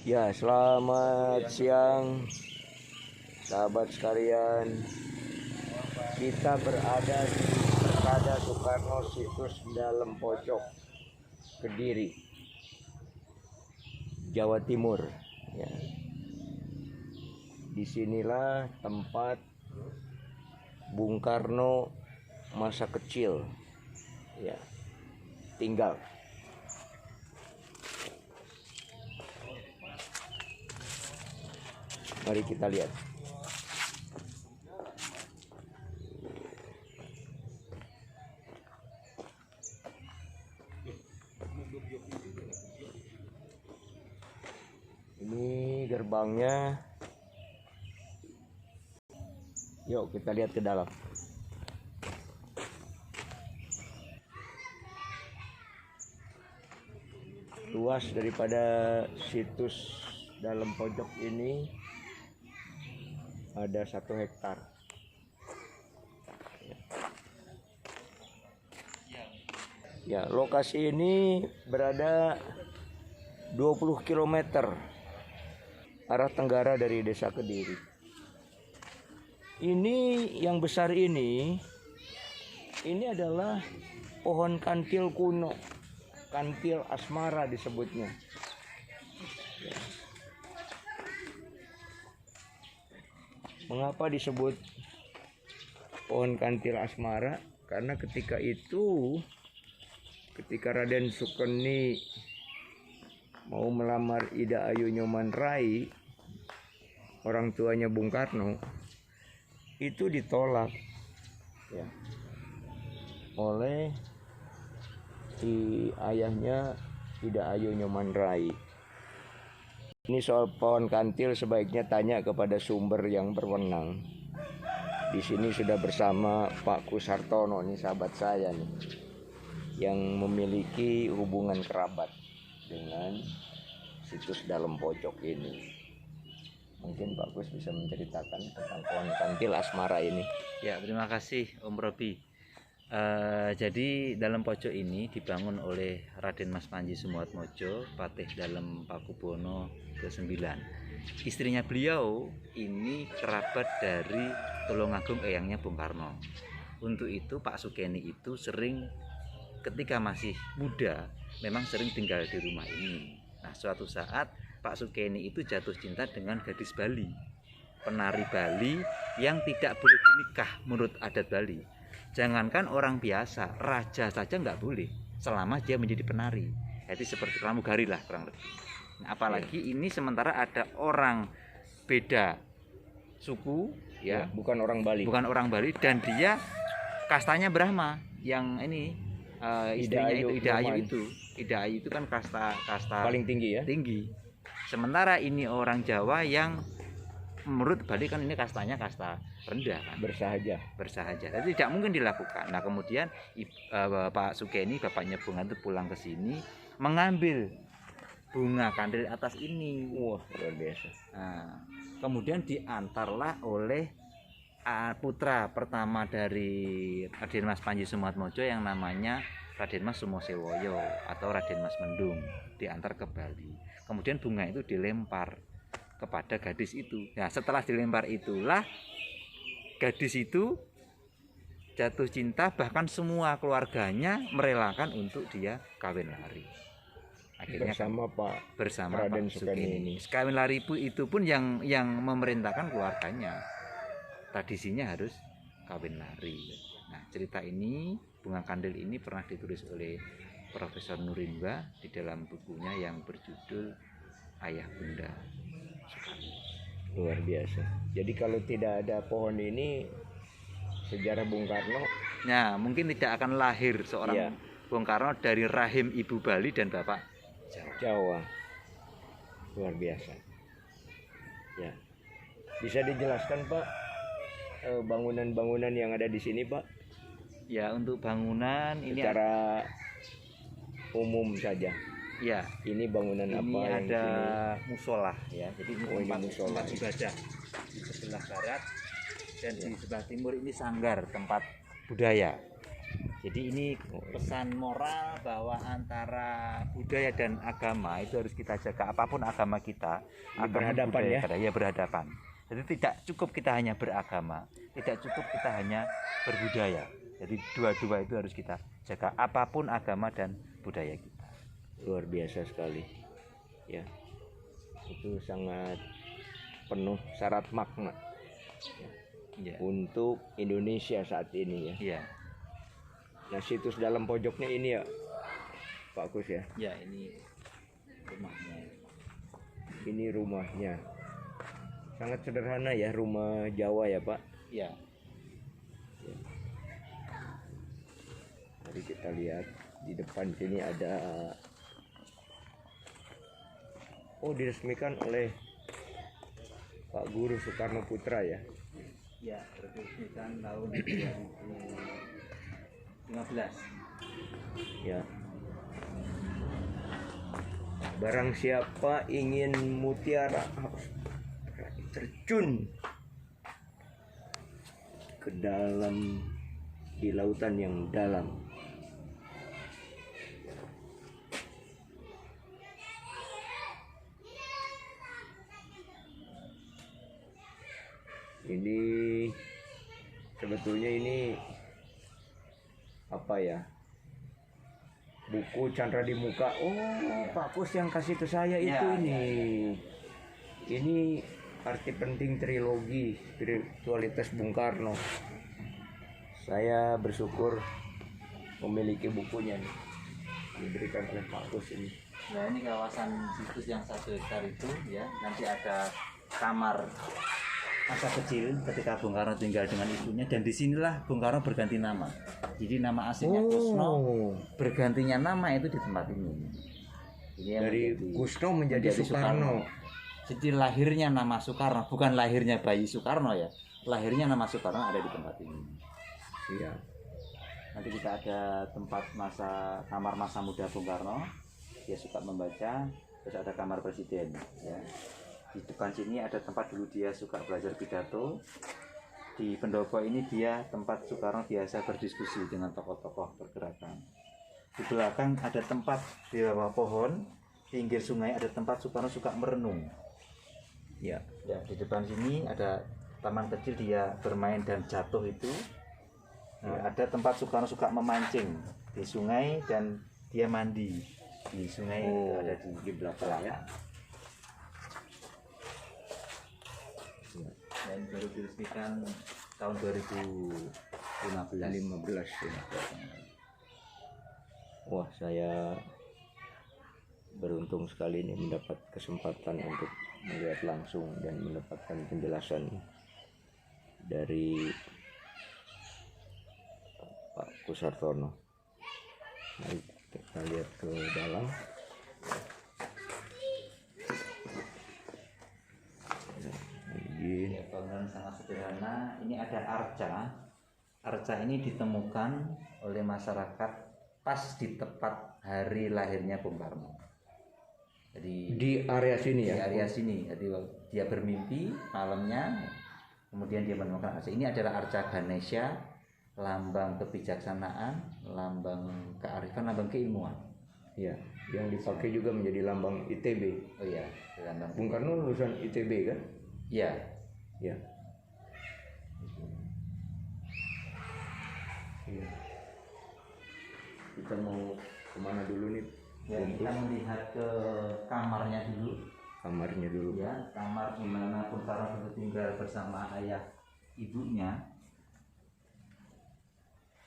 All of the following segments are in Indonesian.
Ya, selamat siang sahabat sekalian. Kita berada di Persada Soekarno Situs Dalam Pojok, Kediri, Jawa Timur. Ya. Disinilah tempat Bung Karno masa kecil ya tinggal. Mari kita lihat. Ini gerbangnya. Yuk kita lihat ke dalam. Luas daripada situs dalam pojok ini ada 1 hektar. Ya, lokasi ini berada 20 km arah tenggara dari Desa Kediri. Ini yang besar ini adalah pohon kantil kuno, kantil asmara disebutnya. Mengapa disebut pohon kantil asmara? Karena ketika Raden Sukeni mau melamar Ida Ayu Nyoman Rai, orang tuanya Bung Karno, itu ditolak ya, oleh si ayahnya Ida Ayu Nyoman Rai. Ini soal pohon kantil sebaiknya tanya kepada sumber yang berwenang. Di sini sudah bersama Pak Kusartono, nih sahabat saya nih, yang memiliki hubungan kerabat dengan situs dalam pojok ini. Mungkin Pak Kus bisa menceritakan tentang pohon kantil asmara ini. Ya, terima kasih Om Robi. Jadi dalam pojok ini dibangun oleh Raden Mas Panji Sumoatmojo, Patih Dalem Pakubono ke-9. Istrinya beliau ini kerabat dari Tulungagung eyangnya Bung Karno. Untuk itu Pak Sukeni itu sering ketika masih muda memang sering tinggal di rumah ini. Nah, suatu saat Pak Sukeni itu jatuh cinta dengan gadis Bali, penari Bali yang tidak boleh dinikah menurut adat Bali. Jangankan orang biasa, raja saja nggak boleh selama dia menjadi penari. Jadi seperti pramugari lah kurang lebih. Nah, apalagi ini sementara ada orang beda suku ya, bukan orang Bali. Bukan orang Bali, dan dia kastanya Brahma. Yang ini istrinya itu Ida Ayu itu kan kasta paling tinggi ya. Tinggi. Sementara ini orang Jawa yang menurut Bali kan ini kastanya kasta rendah kan, bersahaja. Jadi tidak mungkin dilakukan. Nah, kemudian Pak Sukeni, bapaknya Bunga itu pulang ke sini mengambil bunga kantil atas ini. Wah, luar biasa. Nah, kemudian diantarlah oleh putra pertama dari Raden Mas Panji Sumoatmojo yang namanya Raden Mas Sumosewoyo atau Raden Mas Mendung, diantar ke Bali. Kemudian bunga itu dilempar kepada gadis itu. Nah, setelah dilempar itulah gadis itu jatuh cinta, bahkan semua keluarganya merelakan untuk dia kawin lari. Akhirnya bersama Raden Sukeni ini. Kawin lari itu pun yang memerintahkan keluarganya. Tradisinya harus kawin lari. Nah, cerita ini, bunga kandil ini pernah ditulis oleh Profesor Nurimba di dalam bukunya yang berjudul Ayah Bunda Soekarno. Luar biasa. Jadi kalau tidak ada pohon ini, sejarah Bung Karno, nah mungkin tidak akan lahir seorang Bung Karno dari rahim ibu Bali dan bapak Jawa. Luar biasa. Ya, bisa dijelaskan Pak bangunan-bangunan yang ada di sini Pak? Ya, untuk bangunan ini secara umum saja. Ya, ini bangunan ini apa yang ada sini? musola ya. Jadi ini tempat ibadah di sebelah barat, dan di sebelah timur ini sanggar, tempat budaya. Jadi ini pesan moral bahwa antara budaya dan agama itu harus kita jaga. Apapun agama kita, Ini berhadapan ya? Ya berhadapan. Jadi tidak cukup kita hanya beragama, tidak cukup kita hanya berbudaya. Jadi dua-dua itu harus kita jaga. Apapun agama dan budaya kita. Luar biasa sekali. Ya, itu sangat penuh syarat makna Iya. untuk Indonesia saat ini ya. Iya. Nah, situs dalam pojoknya ini ya, Pak Kus ya. Ya, ini rumahnya. Ini rumahnya. Sangat sederhana ya, rumah Jawa ya, Pak. Ya. Mari kita lihat di depan sini ada, diresmikan oleh Pak Guru Soekarno Putra ya. Ya, diresmikan tahun 2015. Ya. Barang siapa ingin mutiara harus terjun ke dalam di lautan yang dalam. Ini sebetulnya ini apa ya? Buku Chandra di Muka. Pak Kus yang kasih ke saya itu Ya, ini. Ini arti penting trilogi spiritualitas Bung Karno. Saya bersyukur memiliki bukunya nih. Diberikan oleh Pak Kus ini. Nah, ini kawasan situs yang 1 hektar itu ya, nanti ada kamar masa kecil ketika Bung Karno tinggal dengan ibunya, dan disinilah Bung Karno berganti nama. Jadi nama aslinya Kusno, bergantinya nama itu di tempat ini. Ini yang Dari Kusno menjadi Soekarno. Jadi lahirnya nama Soekarno, bukan lahirnya bayi Soekarno ya. Lahirnya nama Soekarno ada di tempat ini. Iya. Nanti kita ada tempat kamar masa muda Bung Karno. Dia suka membaca, terus ada kamar presiden ya. Di depan sini ada tempat dulu dia suka belajar pidato. Di pendopo ini dia tempat Soekarno biasa berdiskusi dengan tokoh-tokoh pergerakan. Di belakang ada tempat di bawah pohon, di pinggir sungai ada tempat Soekarno suka merenung. Ya. Ya, di depan sini ada taman kecil dia bermain dan jatuh itu. Nah, ada tempat Soekarno suka memancing di sungai dan dia mandi di sungai. Ada di belakang ya. Dan baru diresmikan tahun 2015. 15 ya. Wah, saya beruntung sekali ini mendapat kesempatan untuk melihat langsung dan mendapatkan penjelasan dari Pak Kusartono. Mari kita lihat ke dalam. Ya, bangunan sangat sederhana. Ini ada arca. Arca ini ditemukan oleh masyarakat pas di tepat hari lahirnya Bung Karno. Jadi Di area sini di ya. area sini. Jadi dia bermimpi malamnya, kemudian dia menemukan arca. Ini adalah arca Ganesha, lambang kebijaksanaan, lambang kearifan, lambang keilmuan. Ya, yang dipakai juga menjadi lambang ITB. Oh iya, lambang. Bung Karno lulusan ITB kan? Iya. Ya. Iya. Kita mau kemana dulu nih? Ya, kita melihat ke kamarnya dulu. Kamarnya dulu. Ya, kamar di mana Bung Karno dulu tinggal bersama ayah ibunya.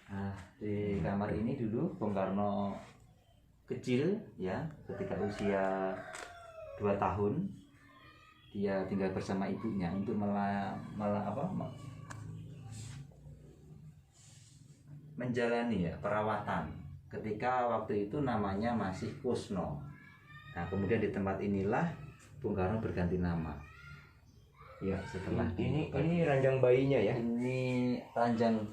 Nah, di kamar ini dulu Bung Karno kecil ya, ketika usia 2 tahun dia tinggal bersama ibunya untuk menjalani ya perawatan. Ketika waktu itu namanya masih Kusno. Nah, kemudian di tempat inilah Bung Karno berganti nama. Ya, Setelah ini ranjang bayinya ya. Ini ranjang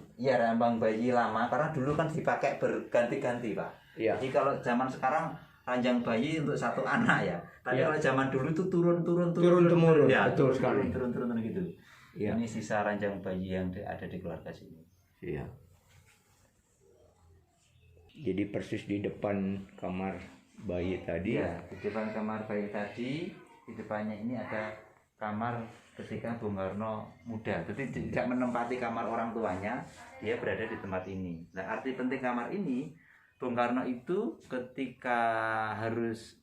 bayi lama karena dulu kan dipakai berganti-ganti, Pak. Iya. Jadi kalau zaman sekarang ranjang bayi untuk satu anak ya. Tapi Iya. kalau zaman dulu itu turun Turun-temurun, ya, betul sekali. turun gitu. Iya. Ini sisa ranjang bayi yang ada di keluarga sini. Iya. Jadi persis di depan kamar bayi tadi. Ya, di depan kamar bayi tadi, di depannya ini ada kamar ketika Bung Karno muda. Jadi tidak menempati kamar orang tuanya, dia berada di tempat ini. Nah, arti penting kamar ini, Bung Karno itu ketika harus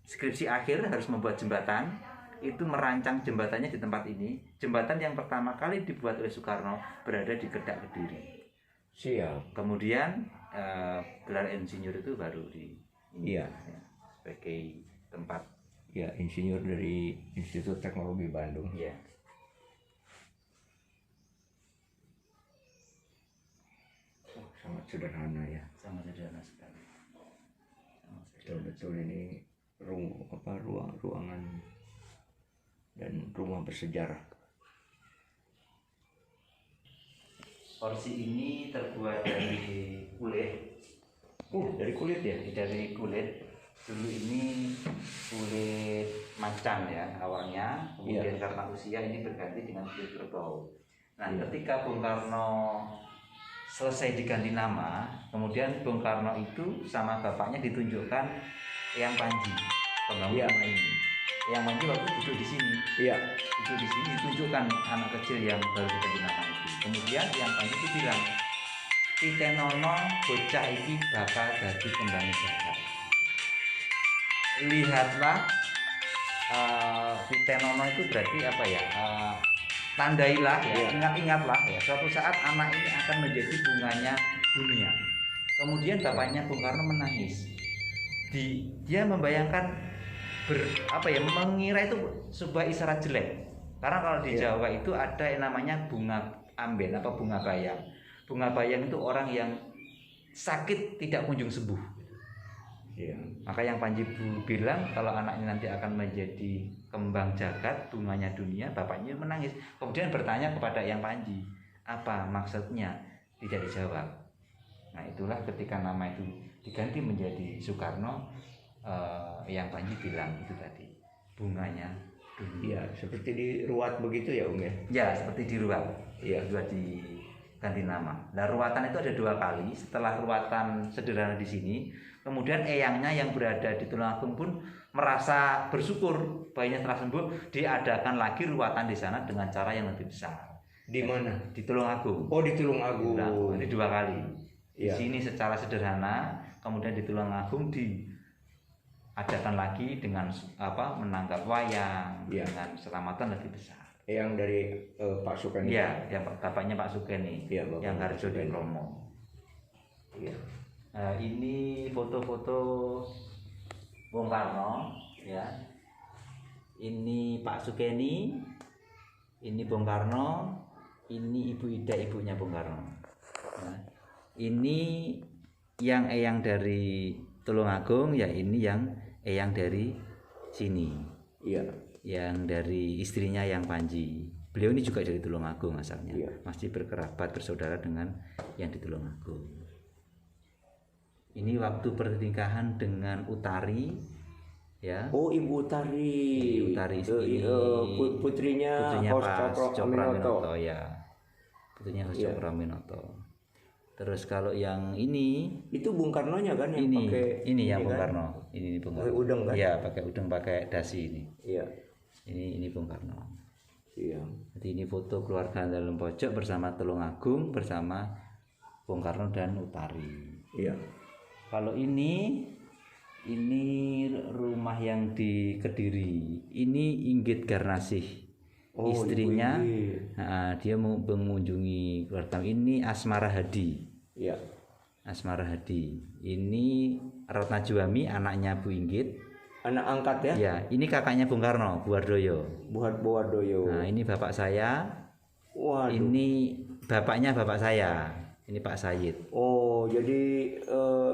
skripsi akhir harus membuat jembatan, itu merancang jembatannya di tempat ini. Jembatan yang pertama kali dibuat oleh Soekarno berada di Kedak Kediri. Siap. Kemudian gelar insinyur itu baru di ini, Iya. ya, sebagai tempat. Ya, insinyur dari Institut Teknologi Bandung. Ya. Oh, sangat sederhana ya. Sangat sederhana sekali. Betul-betul ini ruangan dan rumah bersejarah. Porsi ini terbuat dari kulit. Dari kulit ya? Dari kulit. Dulu ini kulit macan ya awalnya, kemudian karena usia ini berganti dengan kulit kerbau. Nah, ketika Bung Karno selesai diganti nama, kemudian Bung Karno itu sama bapaknya ditunjukkan Eyang Panji pembangun rumah ini. Eyang Panji waktu duduk di sini. Iya. Duduk di sini ditunjukkan anak kecil yang baru diganti nama itu. Kemudian Eyang Panji itu bilang, "Pitenono bocah iki bakal dadi kembang jagat." Lihatlah, Pitenono itu berarti apa ya? Tandailah ya, ingat-ingatlah ya, suatu saat anak ini akan menjadi bunganya dunia. Kemudian bapaknya Bung Karno menangis. Dia membayangkan mengira itu sebuah isyarat jelek. Karena kalau di Jawa itu ada yang namanya bunga amben atau bunga bayang. Bunga bayang itu orang yang sakit tidak kunjung sembuh. Iya. Maka yang Panji bilang kalau anaknya nanti akan menjadi kembang jagat, bunganya dunia, bapaknya menangis. Kemudian bertanya kepada Yang Panji, apa maksudnya? Tidak dijawab. Nah, itulah ketika nama itu diganti menjadi Soekarno, Yang Panji bilang itu tadi, bunganya dunia. Iya, seperti di Ruat begitu ya, Om ya? Ya, seperti di Ruat. Iya. Dua diganti nama. Nah, ruatan itu ada 2 kali. Setelah ruatan sederhana di sini, kemudian eyangnya yang berada di Tulungagung pun merasa bersyukur bayinya telah sembuh, diadakan lagi ruatan di sana dengan cara yang lebih besar. Di mana? Di Tulungagung. Oh, di Tulungagung. Nah, ini 2 kali. Di Iya. sini secara sederhana, kemudian di Tulungagung diadakan lagi dengan menangkap wayang, Iya. dengan selamatan lebih besar. Yang dari Pak Sukeni. Iya, yang bapaknya Pak Sukeni, Iya, Bapak yang Harjo Sukeni. Dikromo. Iya. Ini foto-foto Bung Karno, ya. Ini Pak Sukeni, ini Bung Karno, ini Ibu Ida, ibunya Bung Karno. Nah, ini yang eyang dari Tulungagung, ya ini yang eyang dari sini. Iya. Yang dari istrinya Yang Panji. Beliau ini juga dari Tulungagung asalnya. Iya. Masih berkerabat bersaudara dengan yang di Tulungagung. Ini waktu pernikahan dengan Utari, ya. Oh, Ibu Utari. Utari istri putrinya Pak Hos Cokraminoto, ya. Putrinya Hos Cokraminoto. Terus kalau yang ini itu Bung Karnonya kan yang pakai ini yang Bung kan? Karno. Ini Bung Karno. Pakai udeng kan? Iya, pakai udeng, pakai dasi ini. Iya. Ini Bung Karno. Iya. Jadi ini foto keluarga dalam pojok bersama Tulungagung bersama Bung Karno dan Utari. Iya. Kalau ini rumah yang di Kediri. Ini Inggit Garnasih, istrinya. Nah, dia mengunjungi keluarga. Ini Asmara Hadi. Iya. Asmara Hadi. Ini Ratna Juwami, anaknya Bu Inggit. Anak angkat ya? Ya, ini kakaknya Bung Karno, Bu Wardoyo. Buardoyo. Nah, ini bapak saya. Waduh. Ini bapaknya bapak saya. Ini Pak Said. Oh, jadi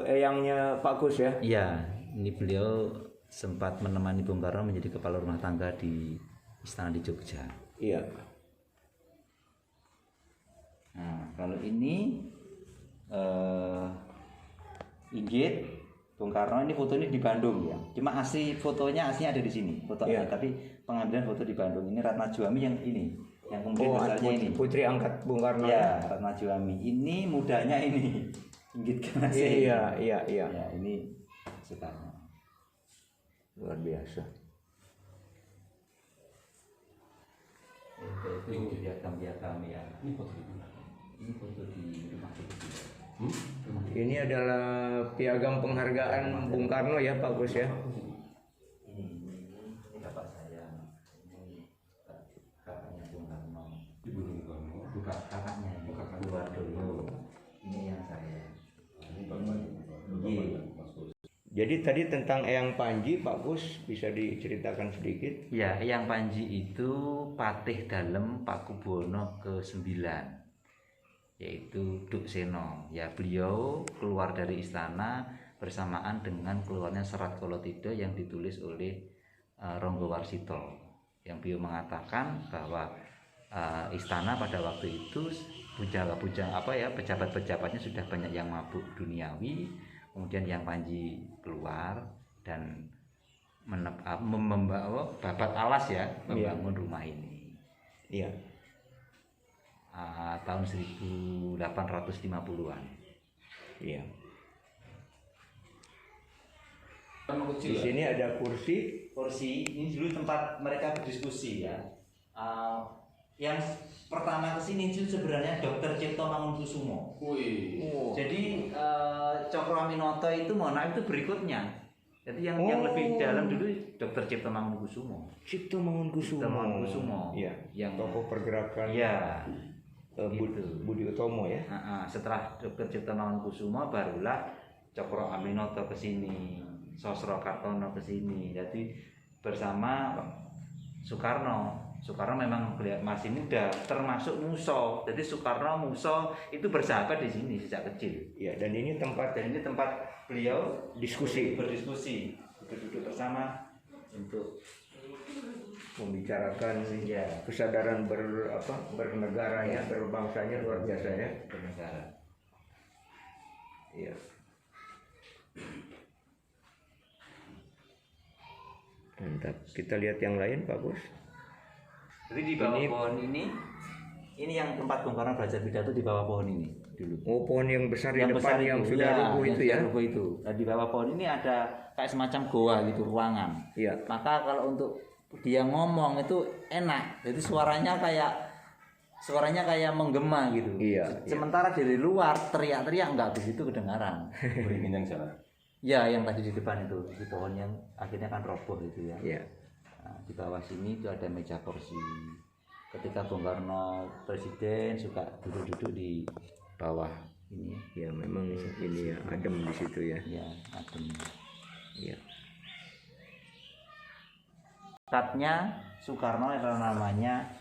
eyangnya Pak Gus ya? Iya, ini beliau sempat menemani Bung Karno menjadi kepala rumah tangga di istana di Jogja. Iya. Nah, kalau ini Inggit Bung Karno, ini foto ini di Bandung ya. Cuma fotonya aslinya ada di sini. Fotonya, tapi pengambilan foto di Bandung. Ini Ratna Juwami yang ini, yang kemudian besarnya ini. Putri angkat Bung Karno. Ya, Ratna Juwami. Ini mudanya ini. inggitkan Iya. ya ini Soekarno. Luar biasa. Itu piagam ya. Ini foto di rumah Suci. Ini adalah piagam penghargaan Bung Karno ya Pak Gus ya. Ini bapak saya, ini kakaknya Bung Karno. Ibu Bung Karno. Bukan kakaknya, bukan dulu. Ini yang saya. Ini bapaknya Mas Gus. Jadi tadi tentang Eyang Panji Pak Gus bisa diceritakan sedikit. Ya, Eyang Panji itu patih dalem Pakubono ke-9, yaitu Duk Seno. Ya, beliau keluar dari istana bersamaan dengan keluarnya Serat Kolotida yang ditulis oleh Ronggo Warsito. Yang beliau mengatakan bahwa istana pada waktu itu pejabat-pejabatnya sudah banyak yang mabuk duniawi. Kemudian Eyang Panji keluar dan membawa babat alas ya, membangun rumah ini. Iya. Tahun 1850-an. Iya. Di sini ada kursi. Ini dulu tempat mereka berdiskusi ya. Yang pertama kesini itu sebenarnya Dr. Cipto Mangunkusumo. Jadi Cokro Aminoto itu itu berikutnya. Jadi yang lebih dalam dulu Dr. Cipto Mangunkusumo. Cipto Mangunkusumo. Iya. Yang Tokoh pergerakan. Ya. Budi Utomo ya. Setelah Dr. Cipto Mangunkusumo barulah Cokro Aminoto ke sini, Sosro Kartono ke sini. Jadi bersama Soekarno memang masih muda, termasuk Muso. Jadi Soekarno Muso itu bersahabat di sini sejak kecil. Ya, dan ini tempat beliau berdiskusi, duduk bersama untuk membicarakan ya kesadaran bernegaranya, berbangsanya luar biasa ya. bernegara. Iya. Mantap. Kita lihat yang lain Pak Gus. Jadi di bawah pohon ini yang tempat Bung Karno belajar pidato di bawah pohon ini dulu. Oh, pohon yang besar di depan yang itu, sudah rubuh itu ya. Rubuh itu. Dan di bawah pohon ini ada kayak semacam goa gitu, ruangan. Iya. Maka kalau untuk dia ngomong itu enak. Jadi suaranya kayak menggema gitu. Iya. Sementara dari luar teriak-teriak enggak begitu kedengaran. Beringin yang sana. Ya, yang tadi di depan itu, di pohon yang akhirnya kan roboh itu ya. Iya. Nah, di bawah sini itu ada meja kursi. Ketika Bung Karno presiden suka duduk-duduk di bawah ini. Ya, memang ini ya adem di situ ya. Ya, adem. Iya. Katnya Soekarno adalah namanya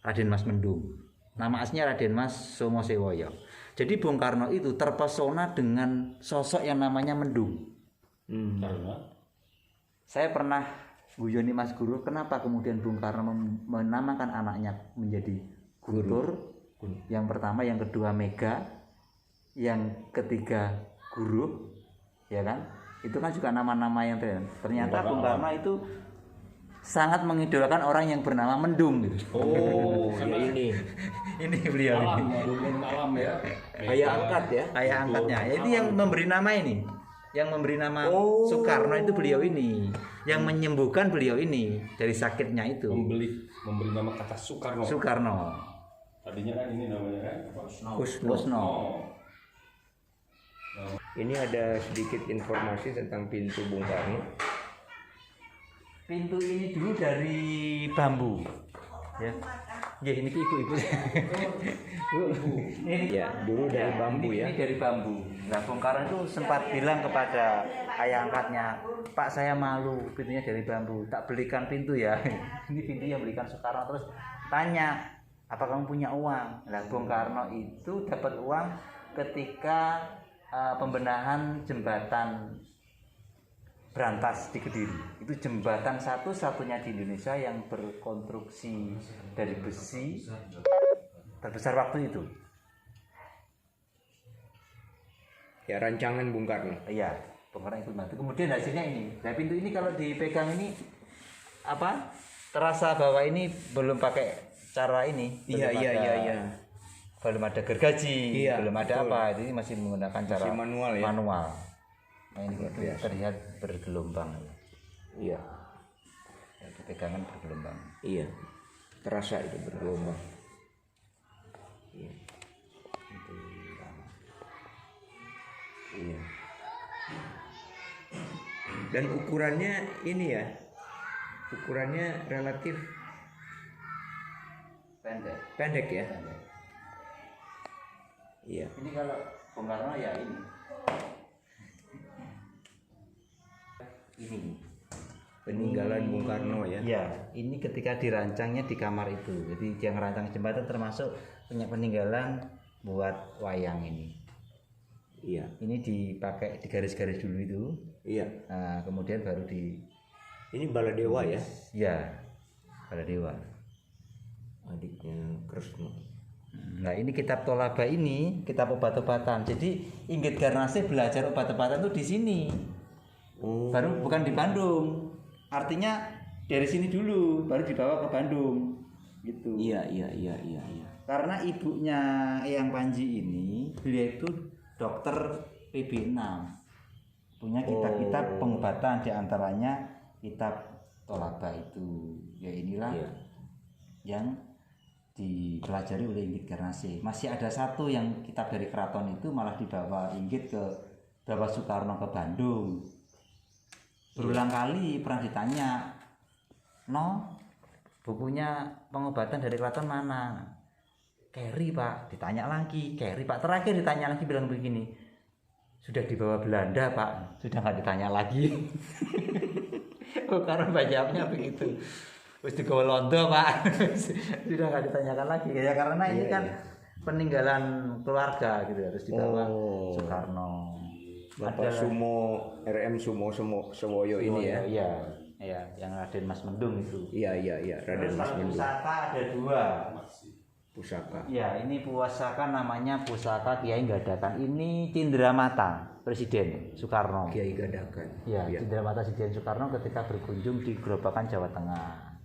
Raden Mas Mendung. Nama aslinya Raden Mas Somosewoyo. Jadi Bung Karno itu terpesona dengan sosok yang namanya Mendung. Karena Saya pernah guyoni Mas Guru, kenapa kemudian Bung Karno menamakan anaknya menjadi Guntur? Yang pertama, yang kedua Mega, yang ketiga Guru, ya kan? Itu kan juga nama-nama yang ternyata Bung Karno itu sangat mengidolakan orang yang bernama Mendung gitu. Oh, ya ini. Ini beliau alam, ini. alam ya. Kayak angkat ya. Kayak angkatnya. Itu yang memberi nama ini. Yang memberi nama Soekarno itu beliau ini. Yang menyembuhkan beliau ini dari sakitnya itu. Memberi nama kata Soekarno. Soekarno. Tadinya kan ini namanya kan Kusno. Ini ada sedikit informasi tentang pintu Bung Karno. Pintu ini dulu dari bambu. Ya. Ya ini ibu-ibu. Ini Ya, dulu dari bambu ya. Ini dari bambu. Nah, Bung Karno itu sempat bilang kepada ayah angkatnya, "Pak, saya malu, pintunya dari bambu. Tak belikan pintu ya." Ini pintu yang belikan Soekarno. Terus tanya, "Apa kamu punya uang?" Nah, Bung Karno itu dapat uang ketika pembenahan jembatan Brantas di Kediri. Itu jembatan satu-satunya di Indonesia yang berkonstruksi dari besi terbesar waktu itu. Ya, rancangan Bung Karno. Iya, Bung Karno ikut bantu. Kemudian hasilnya ini. Nah, pintu ini kalau dipegang ini terasa bahwa ini belum pakai cara ini. Iya. belum ada gergaji, Iya, belum ada betul. apa, ini masih menggunakan cara Masih manual ya? manual. Nah, ini Luar itu biasa. terlihat bergelombang, Iya. itu pegangan bergelombang. Iya. Terasa itu bergelombang. Iya. Itu lama. Iya. Dan ukurannya ini ya. Ukurannya relatif Pendek. pendek ya. Pendek. Iya. Ini kalau Bung Karno ya ini. Ini. Peninggalan Bung Karno ya. Ya, ini ketika dirancangnya di kamar itu. Jadi yang rancang jembatan termasuk punya peninggalan buat wayang ini. Iya. Ini dipakai di garis-garis dulu itu. Iya. Nah, kemudian baru Ini Baladewa ya. ya pada dewa. Adiknya Kresna. Nah, ini kitab Tolaba ini kitab obat-obatan. Jadi Inggit Garnasih belajar obat-obatan itu di sini. Oh. Baru bukan di Bandung. Artinya dari sini dulu baru dibawa ke Bandung. Gitu. Iya, iya, iya, iya, iya. Karena ibunya Eyang Panji ini, beliau itu dokter PB6. Punya kitab-kitab pengobatan, diantaranya kitab Tolaba itu. Ya inilah Iya. yang dipelajari oleh Inggit Garnasih. Masih ada satu yang kitab dari keraton itu malah dibawa Inggit ke Bapak Soekarno ke Bandung. Berulang kali pernah ditanya, "No, bukunya pengobatan dari keraton mana?" "Keri, Pak." Ditanya lagi, "Keri, Pak." Terakhir ditanya lagi bilang begini, "Sudah dibawa Belanda, Pak." Sudah nggak ditanya lagi. Oh, karena jawabnya begitu. Terus digawa Londo, Pak. Sudah nggak ditanyakan lagi. Ya karena ini kan peninggalan keluarga gitu, harus dibawa Soekarno. Bapak Sumo RM Sumo Sewoyo ini ya. Iya, iya, yang Raden Mas Mendung itu. Iya, iya, iya, Raden Terus Mas kalau Mendung. pusaka ada dua. Pusaka. Ya, ini pusaka namanya pusaka Kiai Gadakan. Ini Cindramata Presiden Soekarno. Kiai Gadakan. Ya, Iya. Cindramata Presiden Soekarno ketika berkunjung di Gerobakan Jawa Tengah.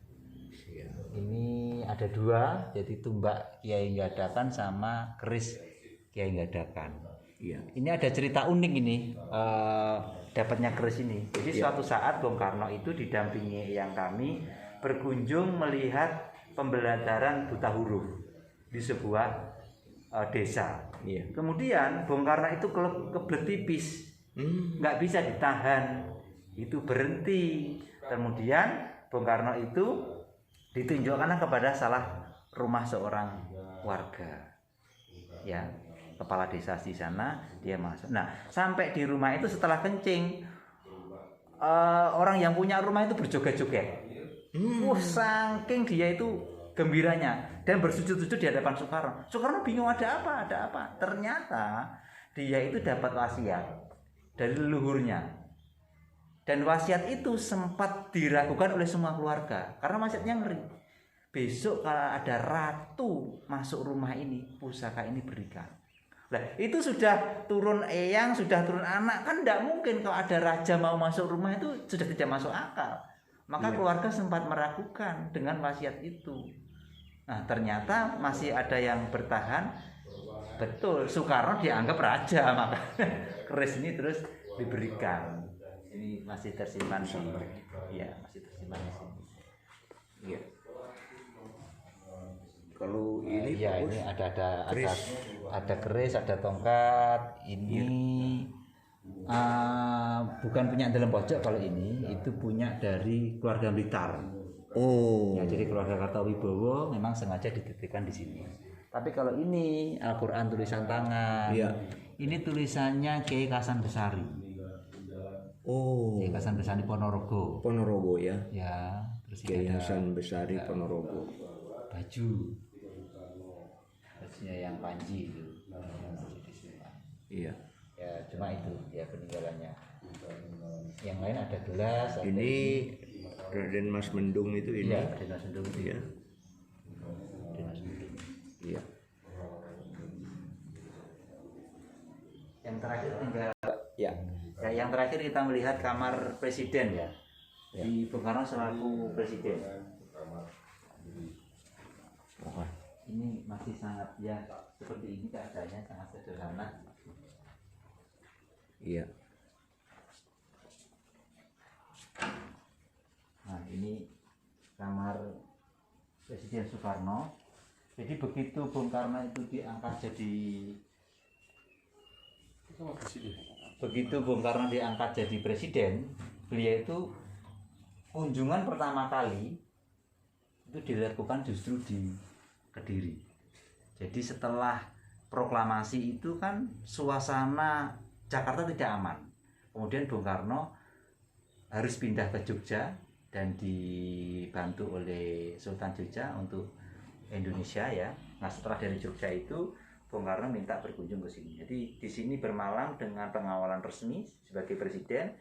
Iya. Ini ada dua, jadi tumbak Kiai Gadakan sama keris Kiai Gadakan. Iya. Ini ada cerita unik ini, dapatnya keris ini. Jadi suatu saat Bung Karno itu didampingi yang kami berkunjung melihat pembelajaran buta huruf di sebuah desa. Iya. Kemudian Bung Karno itu kebelet tipis, nggak bisa ditahan, itu berhenti. Kemudian Bung Karno itu ditunjukkan kepada salah rumah seorang warga, ya. Kepala desa di sana, dia masuk. Nah, sampai di rumah itu setelah kencing, orang yang punya rumah itu berjoget-joget. Saking dia itu gembiranya dan bersujud-sujud di hadapan Soekarno. Soekarno bingung ada apa, ada apa. Ternyata dia itu dapat wasiat dari leluhurnya. Dan wasiat itu sempat diragukan oleh semua keluarga karena wasiatnya ngeri. Besok kalau ada ratu masuk rumah ini, pusaka ini berikan. Nah, itu sudah turun eyang, sudah turun anak, kan tidak mungkin kalau ada raja mau masuk rumah itu sudah tidak masuk akal. Maka keluarga sempat meragukan dengan wasiat itu. Nah, ternyata masih ada yang bertahan. Betul, Soekarno dianggap raja, maka keris ini terus diberikan. Ini masih tersimpan di, ya masih tersimpan di sini. Iya. Kalau ini Ya bagus. ini ada keris, ada tongkat. Ini bukan punya dalam pojok kalau ini, itu punya dari keluarga Blitar. Oh. Ya, jadi keluarga Kartowibowo memang sengaja dititipkan di sini. Tapi kalau ini Al-Quran tulisan tangan. Iya. Ini tulisannya Kiai Hasan Besari. Oh. Kiai Hasan Besari Ponorogo. Ponorogo ya. Ya, terus Kiai ini ada Hasan Besari Ponorogo. baju. Bajunya yang Panji itu. Masih disimpan. Iya. Ya cuma itu ya peninggalannya. Yang lain ada gelas, ada Ini Raden Mas Mendung itu ini. iya, Raden Mas Mendung itu. Iya. Raden Mas Mendung. Iya. Yang terakhir tinggal Ya. ya, yang terakhir kita melihat kamar presiden ya. Di Bung Karno selaku presiden. ini masih sangat ya seperti ini keadaannya, sangat sederhana. Iya. Nah ini kamar Presiden Soekarno. Jadi begitu Bung Karno itu diangkat jadi presiden, beliau itu kunjungan pertama kali itu dilakukan justru di Kediri. Jadi setelah proklamasi itu kan suasana Jakarta tidak aman. Kemudian Bung Karno harus pindah ke Jogja dan dibantu oleh Sultan Jogja untuk Indonesia ya. Nah setelah dari Jogja itu Bung Karno minta berkunjung ke sini. Jadi di sini bermalam dengan pengawalan resmi sebagai presiden,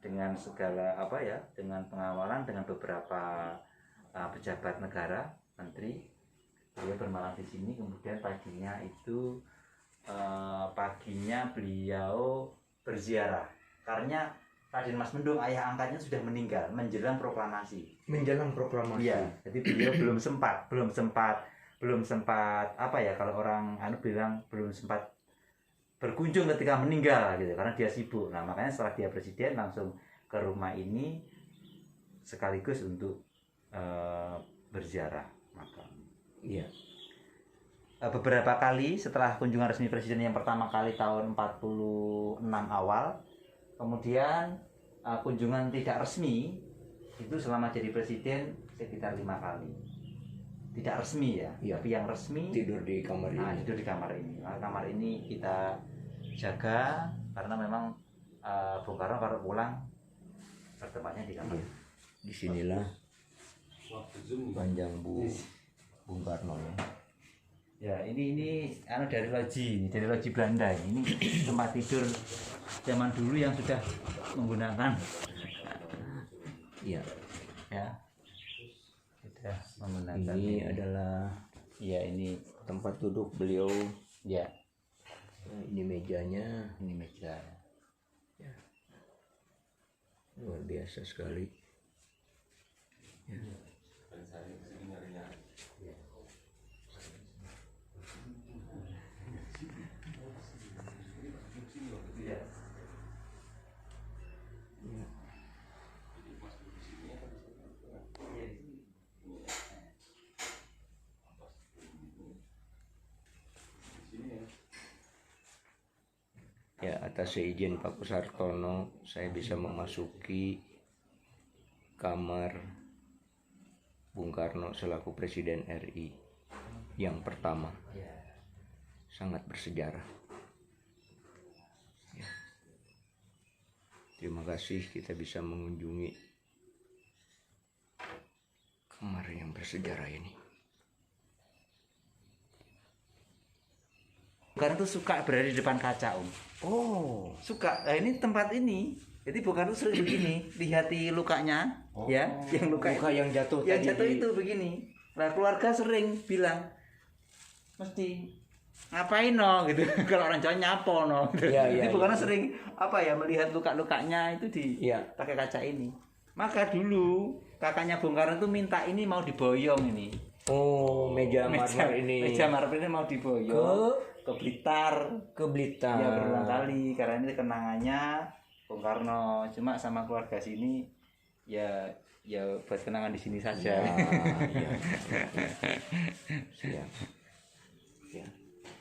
dengan segala dengan pengawalan dengan beberapa pejabat negara, menteri. Beliau bermalam di sini. Kemudian paginya beliau berziarah. Karena Raden Mas Mendung ayah angkatnya sudah meninggal menjelang proklamasi. Iya, jadi beliau belum sempat kalau orang bilang belum sempat berkunjung ketika meninggal gitu karena dia sibuk. Nah, makanya setelah dia presiden langsung ke rumah ini sekaligus untuk berziarah makam. Iya. Beberapa kali setelah kunjungan resmi presiden yang pertama kali tahun 46 awal, kemudian kunjungan tidak resmi itu selama jadi presiden sekitar 5 kali. Tidak resmi ya, Iya. tapi yang resmi Tidur di kamar ini. tidur di kamar ini. Nah, kamar ini kita jaga karena memang Bung Karno kalau pulang bertempatnya di kamar. Iya. Disinilah panjang Bung Karno ya. Ya, ini dari loji Belanda. Ini tempat tidur zaman dulu yang sudah menggunakan Iya. ya. Sudah menggunakan Ini adalah ya ini tempat duduk beliau. ya, Nah, ini mejanya. ini meja. Luar biasa sekali. Ya. Ya, atas seizin Pak Kusartono, saya bisa memasuki kamar Bung Karno selaku Presiden RI yang pertama. Sangat bersejarah. Ya. Terima kasih kita bisa mengunjungi kamar yang bersejarah ini. Bung Karno tuh suka berada di depan kaca, Om. Oh, Suka. Nah, ini tempat ini. Jadi Bung Karno sering begini, lihati lukanya, ya, yang luka yang jatuh yang tadi jatuh di- itu begini. Nah, keluarga sering bilang mesti ngapain no gitu. Kalau orang Jawa nyapo no. Gitu. Iya, Jadi iya, Bung Karno iya. sering melihat luka-lukanya itu di Iya. pakai kaca ini. Maka dulu kakaknya Bung Karno itu minta ini mau diboyong ini. Oh, meja marmer ini Meja marmer ini mau diboyong ke Blitar. ke Blitar. Ya berulang kali karena ini kenangannya Bung Karno. Cuma sama keluarga sini ya buat kenangan di sini saja. Ya. Siap. Ya.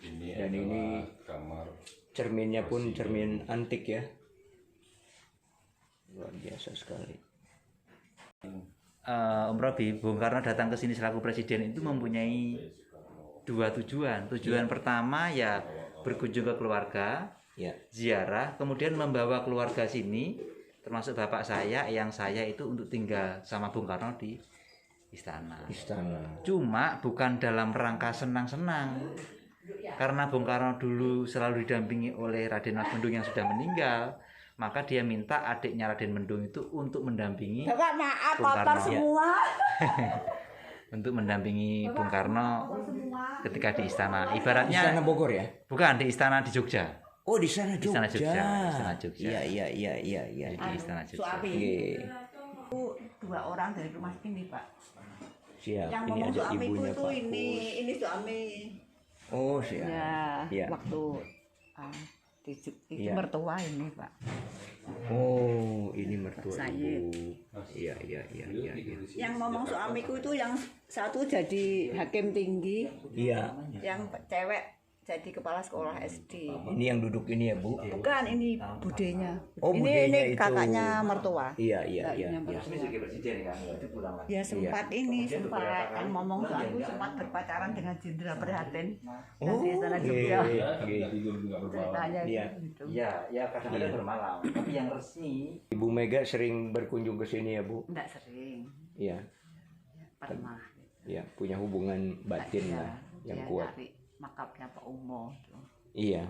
Ini Dan adalah ini kamar cerminnya pun cermin antik ya. Luar biasa sekali. Om Robi, Bung Karno datang ke sini selaku presiden itu mempunyai 2 tujuan. Tujuan pertama ya berkunjung ke keluarga, Ya. ziarah, kemudian membawa keluarga sini, termasuk bapak saya, yang saya itu untuk tinggal sama Bung Karno di istana. Istana. Cuma bukan dalam rangka senang-senang. Karena Bung Karno dulu selalu didampingi oleh Raden Mas Mendung yang sudah meninggal, maka dia minta adiknya Raden Mendung itu untuk mendampingi Bapak maaf Bung kotor Karno. semua. Untuk mendampingi Bung Karno Kotor semua. ketika di istana. Istana Ibaratnya Bogor ya? bukan di istana di Jogja. Oh, di sana Di Jogja. sana Jogja, istana Jogja. Iya. Di istana Jogja. Suapi. Oke. Itu 2 orang dari rumah ini, Pak. Siap. Yang Ini ngomong ada suamiku ibunya itu Pak ini suami. Oh, siap. Ya, Iya. waktu itu Iya. mertua ini Pak. Oh, ini mertua Saya. ibu. Iya, iya, iya, iya, iya. Yang ngomong suamiku itu yang satu jadi hakim tinggi, Iya. yang cewek jadi kepala sekolah SD. Ini yang duduk ini ya, Bu? Bukan, ini budenya. Oh, ini budenya itu. kakaknya mertua. Iya, iya, iya. Kakaknya Iya. mertua. presiden kan, itu pulang lagi. Ya sempat ini, sempat yang ngomong suamiku sempat berpacaran dengan Jenderal Prihatin. Oh, di sana Jogja. iya. tidur juga bermalam. Ceritanya Iya. gitu. Iya, ya kadang-kadang bermalam. Tapi yang resmi Ibu Mega sering berkunjung ke sini ya, Bu? Enggak sering, Iya. pernah. Ya, punya hubungan batin Iya, lah yang dia kuat. cari makamnya Pak Umo. Tuh. Iya.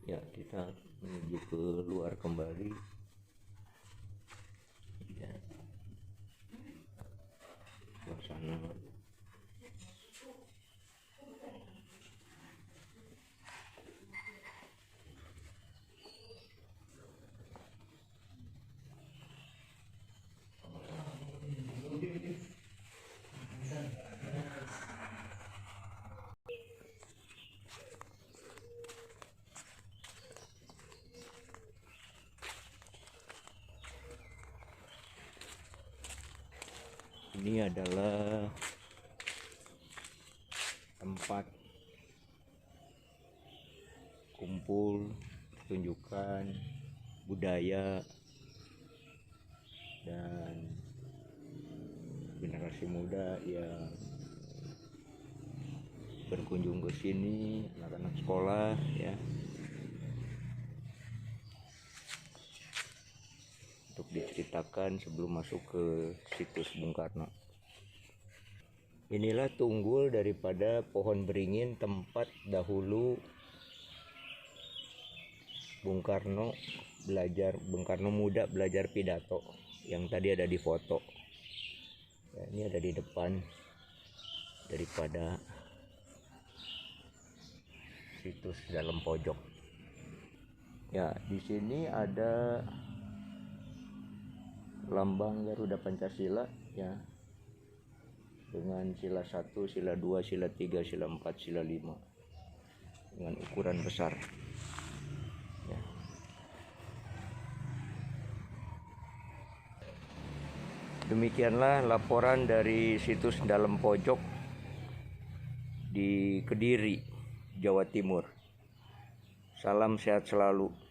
Ya, kita menuju ke luar kembali. Ya. Suasana. Ini adalah tempat kumpul pertunjukan budaya dan generasi muda yang berkunjung ke sini, anak-anak sekolah ya, untuk diceritakan sebelum masuk ke situs Bung Karno. Inilah tunggul daripada pohon beringin, tempat dahulu Bung Karno muda belajar pidato yang tadi ada di foto. Ya, ini ada di depan daripada situs dalam pojok. Ya, di sini ada lambang Garuda Pancasila ya, dengan sila 1, sila 2, sila 3, sila 4, sila 5 dengan ukuran besar ya. Demikianlah laporan dari situs dalam pojok di Kediri, Jawa Timur. Salam sehat selalu.